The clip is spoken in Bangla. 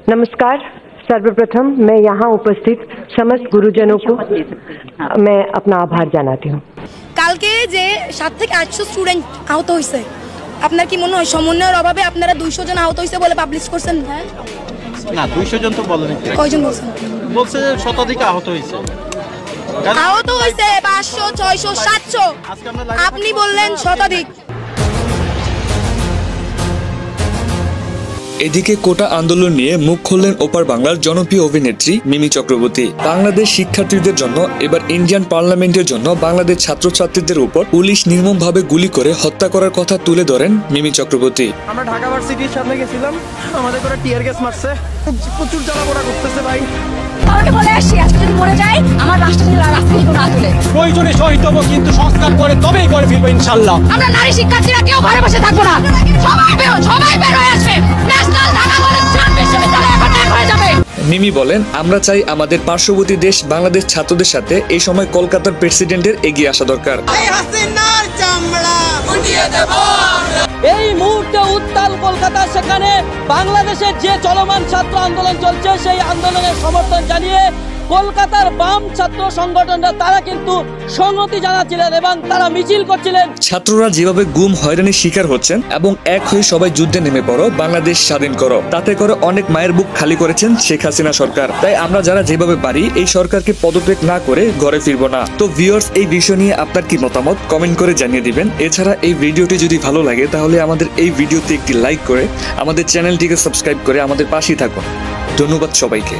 नमस्कार। सर्वप्रथम मैं यहाँ उपस्थित समस्त गुरुजनों को मैं अपना आभार जनाती हूँ। কালকে যে 7 থেকে 800 স্টুডেন্ট আহত হয়েছে, আপনার কি মনে হয় সমন্বয়ের অভাবে আপনারা 200 জন আহত হয়েছে বলে পাবলিশ করছেন? না, 200 জন তো বলেনি। কয়জন বলছেন? বলছে যে শতাধিক আহত হয়েছে। আহত হয়েছে 500, 600, 700, আপনি বললেন শতাধিক। এদিকে কোটা আন্দোলন নিয়ে মুখ খুললেন ওপার বাংলার জনপ্রিয় অভিনেত্রী মিমি চক্রবর্তী। বাংলাদেশ শিক্ষার্থীদের জন্য এবার ইন্ডিয়ান পার্লামেন্টের জন্য বাংলাদেশ ছাত্রছাত্রীদের উপর পুলিশ নির্মমভাবে গুলি করে হত্যা করার কথা তুলে ধরেন মিমি চক্রবর্তী। আমরা ঢাকা ভার্সিটির সামনে গেছিলাম, আমাদের করে টিয়ার গ্যাস মারছে, প্রচুর জ্বালাপোড়া করতেছে ভাই। আমাকে বলে আসছি আজকে যদি মরে যায় আমার রাষ্ট্রনীতি রাজনীতি না তুলে প্রয়োজনে শহীদ হবো, কিন্তু সংস্কার করে তবেই করে ফিরবো ইনশাআল্লাহ। আমরা নারী শিক্ষার্থীরা কেউ ঘরে বসে থাকবো না, সবাই বের হয়ে আসবে। ন্যাশনাল ঢাকা কলেজ বিশ্ববিদ্যালয় এখন এক হয়ে যাবে। মিমি বলেন, আমরা চাই আমাদের পার্শ্ববর্তী দেশ বাংলাদেশ ছাত্রদের সাথে এই সময় কলকাতার প্রেসিডেন্টের এগিয়ে আসা দরকার। এই মুহূর্তে উত্তাল কলকাতা, সেখানে বাংলাদেশের যে চলমান ছাত্র আন্দোলন চলছে সেই আন্দোলনের সমর্থন জানিয়ে কলকাতার বাম ছাত্র সংগঠনরা তারা কিন্তু সংহতি জানাচ্ছিলেন এবং তারা মিছিল করছিলেন। ছাত্ররা যেভাবে গুম হয়রানির শিকার হচ্ছেন এবং এক হয়ে সবাই যুদ্ধে নেমে পড়ো, বাংলাদেশ স্বাধীন করো, তাতে করে অনেক মায়ের বুক খালি করেছেন শেখ হাসিনা সরকার। তাই আমরা যারা যেভাবে পারি এই সরকারকে পদত্যাগ না করে ঘরে ফিরবো না। তো ভিউয়ার্স, এই বিষয় নিয়ে আপনার কি মতামত কমেন্ট করে জানিয়ে দিবেন। এছাড়া এই ভিডিওটি যদি ভালো লাগে তাহলে আমাদের এই ভিডিওতে একটি লাইক করে আমাদের চ্যানেলটিকে সাবস্ক্রাইব করে আমাদের পাশেই থাকুন। ধন্যবাদ সবাইকে।